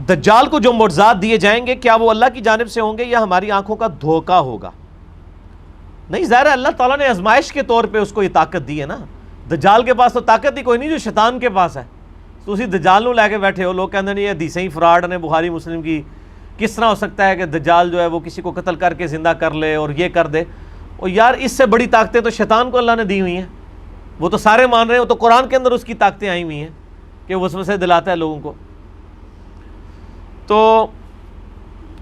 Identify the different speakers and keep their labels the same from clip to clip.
Speaker 1: دجال کو جو معجزات دیے جائیں گے کیا وہ اللہ کی جانب سے ہوں گے یا ہماری آنکھوں کا دھوکہ ہوگا؟ نہیں، ظاہر ہے اللہ تعالیٰ نے آزمائش کے طور پہ اس کو یہ طاقت دی ہے نا. دجال کے پاس تو طاقت ہی کوئی نہیں جو شیطان کے پاس ہے. تو اسی دجال نو لے کے بیٹھے ہو. لوگ کہتے ہیں یہ حدیثیں ہی فراڈ نے بخاری مسلم کی. کس طرح ہو سکتا ہے کہ دجال جو ہے وہ کسی کو قتل کر کے زندہ کر لے اور یہ کر دے؟ اور یار اس سے بڑی طاقتیں تو شیطان کو اللہ نے دی ہوئی ہیں. وہ تو سارے مان رہے ہیں. وہ تو قرآن کے اندر اس کی طاقتیں آئی ہوئی ہیں کہ وسوسے دلاتا ہے لوگوں کو. تو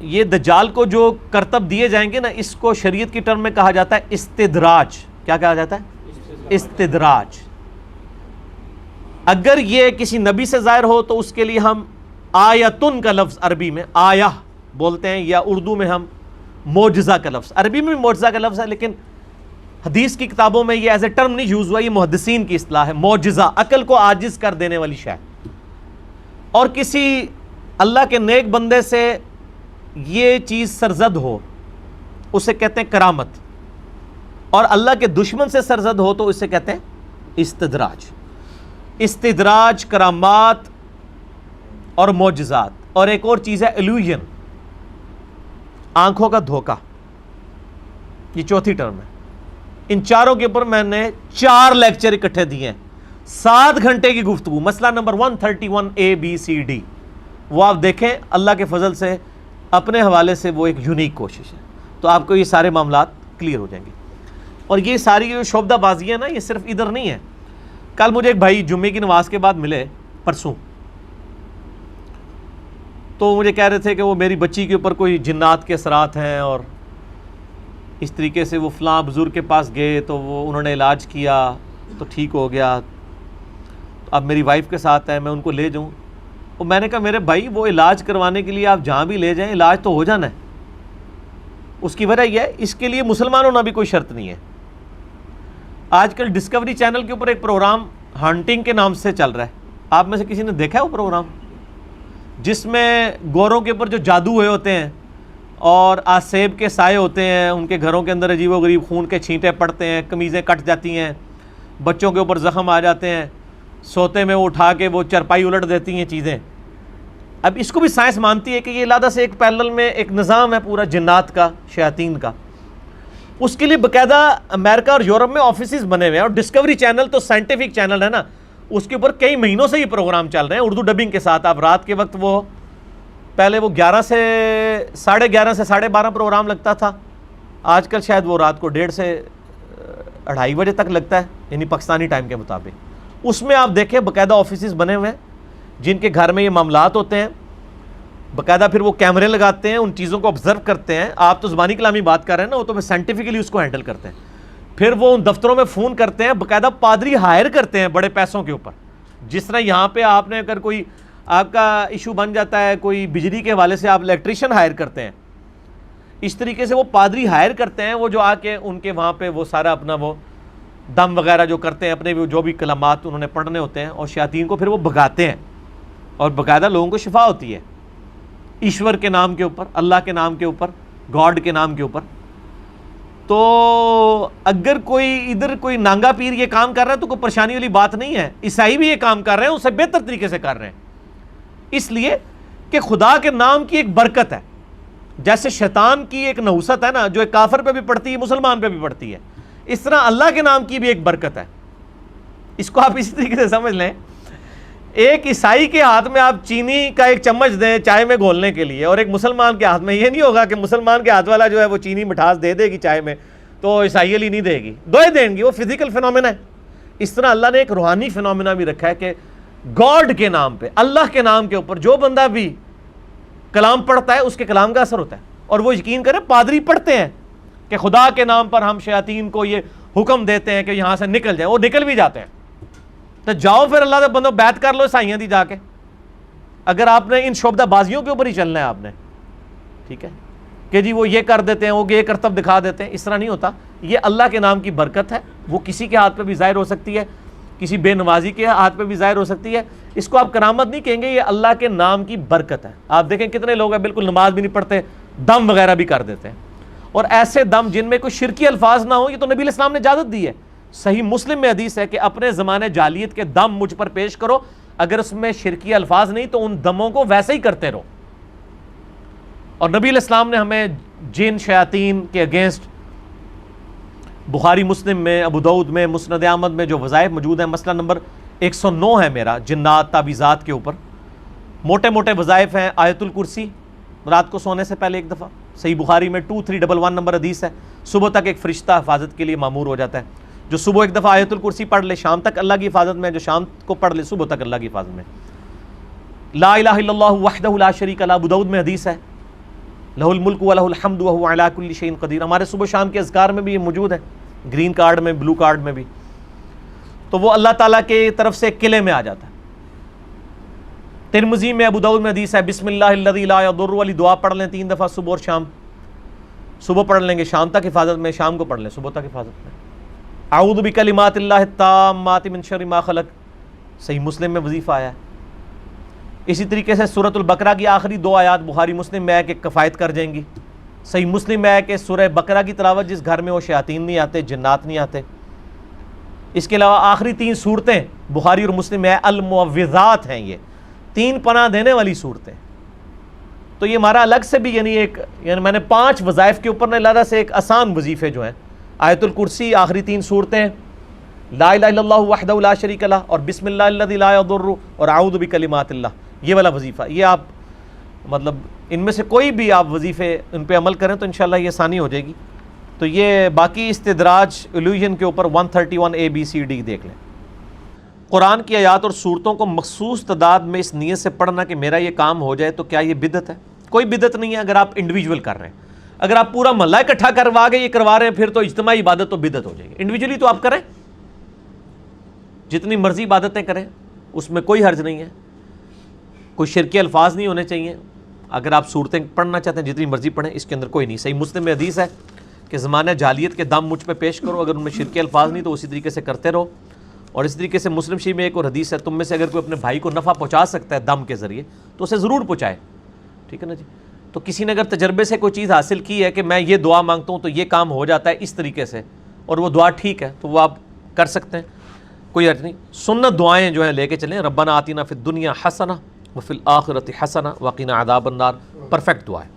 Speaker 1: یہ دجال کو جو کرتب دیے جائیں گے نا، اس کو شریعت کی ٹرم میں کہا جاتا ہے استدراج. کیا کہا جاتا ہے؟ استدراج. اگر یہ کسی نبی سے ظاہر ہو تو اس کے لیے ہم آیتن کا لفظ عربی میں آیہ بولتے ہیں، یا اردو میں ہم معجزہ کا لفظ. عربی میں بھی معجزہ کا لفظ ہے لیکن حدیث کی کتابوں میں یہ ایز اے ٹرم نہیں یوز ہوا. یہ محدثین کی اصطلاح ہے. معجزہ عقل کو عاجز کر دینے والی شے. اور کسی اللہ کے نیک بندے سے یہ چیز سرزد ہو اسے کہتے ہیں کرامت. اور اللہ کے دشمن سے سرزد ہو تو اسے کہتے ہیں استدراج. استدراج، کرامات اور معجزات. اور ایک اور چیز ہے ایلوژن، آنکھوں کا دھوکہ. یہ چوتھی ٹرم ہے. ان چاروں کے اوپر میں نے 4 لیکچر اکٹھے دیے ہیں. 7 گھنٹے کی گفتگو. مسئلہ نمبر 131 ABCD وہ آپ دیکھیں. اللہ کے فضل سے اپنے حوالے سے وہ ایک یونیک کوشش ہے. تو آپ کو یہ سارے معاملات کلیئر ہو جائیں گے. اور یہ ساری جو شعبدہ بازی ہے نا، یہ صرف ادھر نہیں ہے. کل مجھے ایک بھائی جمعے کی نماز کے بعد ملے، پرسوں. تو مجھے کہہ رہے تھے کہ وہ میری بچی کے اوپر کوئی جنات کے اثرات ہیں اور اس طریقے سے وہ فلاں بزرگ کے پاس گئے تو وہ انہوں نے علاج کیا تو ٹھیک ہو گیا. اب میری وائف کے ساتھ ہے، میں ان کو لے جاؤں. اور میں نے کہا میرے بھائی وہ علاج کروانے کے لیے آپ جہاں بھی لے جائیں علاج تو ہو جانا ہے. اس کی وجہ یہ ہے اس کے لیے مسلمان ہونا بھی کوئی شرط نہیں ہے. آج کل ڈسکوری چینل کے اوپر ایک پروگرام ہانٹنگ کے نام سے چل رہا ہے. آپ میں سے کسی نے دیکھا ہے وہ پروگرام؟ جس میں گوروں کے اوپر جو جادو ہوئے ہوتے ہیں اور آسیب کے سائے ہوتے ہیں، ان کے گھروں کے اندر عجیب و غریب خون کے چھینٹے پڑتے ہیں، قمیضیں کٹ جاتی ہیں، بچوں کے اوپر زخم آ جاتے ہیں، سوتے میں وہ اٹھا کے وہ چرپائی الٹ دیتی ہیں چیزیں. اب اس کو بھی سائنس مانتی ہے کہ یہ علیحدہ سے ایک پیرلل میں ایک نظام ہے پورا جنات کا، شیاطین کا. اس کے لیے باقاعدہ امریکہ اور یورپ میں آفیسز بنے ہوئے ہیں. اور ڈسکوری چینل تو سائنٹیفک چینل ہے نا، اس کے اوپر کئی مہینوں سے یہ پروگرام چل رہے ہیں اردو ڈبنگ کے ساتھ. آپ رات کے وقت وہ پہلے وہ 11 سے 11:30 سے 12:30 پروگرام لگتا تھا. آج کل شاید وہ رات کو 1:30 سے 2:30 بجے تک لگتا ہے، یعنی پاکستانی ٹائم کے مطابق. اس میں آپ دیکھیں باقاعدہ آفیسز بنے ہوئے ہیں جن کے گھر میں یہ معاملات ہوتے ہیں. باقاعدہ پھر وہ کیمرے لگاتے ہیں، ان چیزوں کو آبزرو کرتے ہیں. آپ تو زبانی کلامی بات کر رہے ہیں نا، وہ تو میں سائنٹیفکلی اس کو ہینڈل کرتے ہیں. پھر وہ ان دفتروں میں فون کرتے ہیں، باقاعدہ پادری ہائر کرتے ہیں بڑے پیسوں کے اوپر. جس طرح یہاں پہ آپ نے اگر کوئی آپ کا ایشو بن جاتا ہے کوئی بجلی کے حوالے سے، آپ الیکٹریشین ہائر کرتے ہیں، اس طریقے سے وہ پادری ہائر کرتے ہیں. وہ جو آ کے ان کے وہاں پہ وہ سارا اپنا وہ دم وغیرہ جو کرتے ہیں، اپنے جو بھی کلمات انہوں نے پڑھنے ہوتے ہیں، اور شیاطین کو پھر وہ بھگاتے ہیں. اور باقاعدہ لوگوں کو شفا ہوتی ہے ایشور کے نام کے اوپر، اللہ کے نام کے اوپر، گاڈ کے نام کے اوپر. تو اگر کوئی ادھر کوئی نانگا پیر یہ کام کر رہا ہے تو کوئی پریشانی والی بات نہیں ہے. عیسائی بھی یہ کام کر رہے ہیں، اسے بہتر طریقے سے کر رہے ہیں. اس لیے کہ خدا کے نام کی ایک برکت ہے. جیسے شیطان کی ایک نحوست ہے نا، جو ایک کافر پہ بھی پڑتی ہے، مسلمان پہ بھی پڑتی ہے، اس طرح اللہ کے نام کی بھی ایک برکت ہے. اس کو آپ اسی طریقے سے سمجھ لیں. ایک عیسائی کے ہاتھ میں آپ چینی کا ایک چمچ دیں چائے میں گھولنے کے لیے، اور ایک مسلمان کے ہاتھ میں، یہ نہیں ہوگا کہ مسلمان کے ہاتھ والا جو ہے وہ چینی مٹھاس دے دے گی چائے میں تو عیسائی علی نہیں دے گی، دوئے دیں گی. وہ فزیکل فینومینا ہے. اس طرح اللہ نے ایک روحانی فینومینا بھی رکھا ہے کہ گاڈ کے نام پہ، اللہ کے نام کے اوپر جو بندہ بھی کلام پڑھتا ہے اس کے کلام کا اثر ہوتا ہے. اور وہ یقین کریں پادری پڑھتے ہیں کہ خدا کے نام پر ہم شیاطین کو یہ حکم دیتے ہیں کہ یہاں سے نکل جائیں، وہ نکل بھی جاتے ہیں. تو جاؤ پھر اللہ کے بندوں بیعت کر لو عیسائیاں دی جا کے. اگر آپ نے ان شعبدہ بازیوں کے اوپر ہی چلنا ہے آپ نے، ٹھیک ہے، کہ جی وہ یہ کر دیتے ہیں، وہ یہ کرتب دکھا دیتے ہیں، اس طرح نہیں ہوتا. یہ اللہ کے نام کی برکت ہے. وہ کسی کے ہاتھ پہ بھی ظاہر ہو سکتی ہے، کسی بے نمازی کے ہاتھ پہ بھی ظاہر ہو سکتی ہے. اس کو آپ کرامت نہیں کہیں گے، یہ اللہ کے نام کی برکت ہے. آپ دیکھیں کتنے لوگ ہیں بالکل نماز بھی نہیں پڑھتے، دم وغیرہ بھی کر دیتے ہیں. اور ایسے دم جن میں کوئی شرکی الفاظ نہ ہو، یہ تو نبی علیہ السلام نے اجازت دی ہے. صحیح مسلم میں حدیث ہے کہ اپنے زمانے جاہلیت کے دم مجھ پر پیش کرو، اگر اس میں شرکی الفاظ نہیں تو ان دموں کو ویسے ہی کرتے رہو. اور نبی علیہ السلام نے ہمیں جن شیاطین کے اگینسٹ بخاری مسلم میں، ابو داؤد میں، مسند احمد میں جو وظائف موجود ہیں، مسئلہ نمبر 109 ہے میرا جنات تعویذات کے اوپر، موٹے موٹے وظائف ہیں۔ آیت الکرسی رات کو سونے سے پہلے ایک دفعہ، صحیح بخاری میں 2311 نمبر حدیث ہے، صبح تک ایک فرشتہ حفاظت کے لیے مامور ہو جاتا ہے۔ جو صبح ایک دفعہ آیت الکرسی پڑھ لے شام تک اللہ کی حفاظت میں، جو شام کو پڑھ لے صبح تک اللہ کی حفاظت میں۔ لا الہ الا اللہ وحدہ لا شریک لہ، ابو داؤد میں حدیث ہے، لہ الملک و لہ الحمد وہو علی کل شیء قدیر۔ ہمارے صبح شام کے اذکار میں بھی یہ موجود ہے، گرین کارڈ میں، بلو کارڈ میں بھی۔ تو وہ اللہ تعالیٰ کی طرف سے قلعے میں آ جاتا ہے۔ ترمذی میں، ابو داؤد میں حدیث ہے، بسم اللہ الذی لا یضر والی دعا پڑھ لیں 3 دفعہ صبح اور شام۔ صبح پڑھ لیں گے شام تک حفاظت میں، شام کو پڑھ لیں صبح تک حفاظت میں۔ اعوذ بکلمات اللہ التامات من شر ما خلق، صحیح مسلم میں وظیفہ آیا ہے۔ اسی طریقے سے سورۃ البقرہ کی آخری 2 آیات بخاری مسلم میں ہے کہ کفایت کر جائیں گی۔ صحیح مسلم میں ہے کہ سورہ بقرہ کی تلاوت جس گھر میں وہ شیاطین نہیں آتے، جنات نہیں آتے۔ اس کے علاوہ آخری 3 صورتیں بخاری اور مسلم میں ہے، المعوذات ہیں، یہ 3 پناہ دینے والی صورتیں۔ تو یہ ہمارا الگ سے بھی یعنی میں نے 5 وظائف کے اوپر نے علیحدہ سے ایک آسان وظیفے جو ہیں، آیت الکرسی، آخری 3 صورتیں، لا الہ الا اللہ وحدہ لا شریک لہ، اور بسم اللہ الذی لا یضر، اور اعوذ بکلمات اللہ، یہ والا وظیفہ۔ یہ آپ مطلب ان میں سے کوئی بھی آپ وظیفے ان پہ عمل کریں تو انشاءاللہ یہ آسانی ہو جائے گی۔ تو یہ باقی استدراج الوہین کے اوپر 131 ABCD دیکھ لیں۔ قرآن کی آیات اور صورتوں کو مخصوص تعداد میں اس نیت سے پڑھنا کہ میرا یہ کام ہو جائے، تو کیا یہ بدعت ہے؟ کوئی بدعت نہیں ہے اگر آپ انڈیویجول کر رہے ہیں۔ اگر آپ پورا محلہ اکٹھا کروا کے یہ کروا رہے ہیں پھر تو اجتماعی عبادت تو بدعت ہو جائے گی۔ انڈیویجولی تو آپ کریں، جتنی مرضی عبادتیں کریں، اس میں کوئی حرج نہیں ہے، کوئی شرکی الفاظ نہیں ہونے چاہیے۔ اگر آپ صورتیں پڑھنا چاہتے ہیں جتنی مرضی پڑھیں، اس کے اندر کوئی نہیں۔ صحیح مسلم میں حدیث ہے کہ زمانہ جاہلیت کے دم مجھ پہ پیش کرو، اگر ان میں شرکی الفاظ نہیں تو اسی طریقے سے کرتے رہو۔ اور اس طریقے سے مسلم شریف میں ایک اور حدیث ہے، تم میں سے اگر کوئی اپنے بھائی کو نفع پہنچا سکتا ہے دم کے ذریعے تو اسے ضرور پہنچائے، ٹھیک ہے نا جی۔ تو کسی نے اگر تجربے سے کوئی چیز حاصل کی ہے کہ میں یہ دعا مانگتا ہوں تو یہ کام ہو جاتا ہے اس طریقے سے، اور وہ دعا ٹھیک ہے، تو وہ آپ کر سکتے ہیں، کوئی حرج نہیں۔ سنت دعائیں جو ہیں لے کے چلیں، ربنا آتنا فی الدنیا حسنہ وفی الآخرۃ حسنہ وقنا عذاب النار، پرفیکٹ دعا ہے۔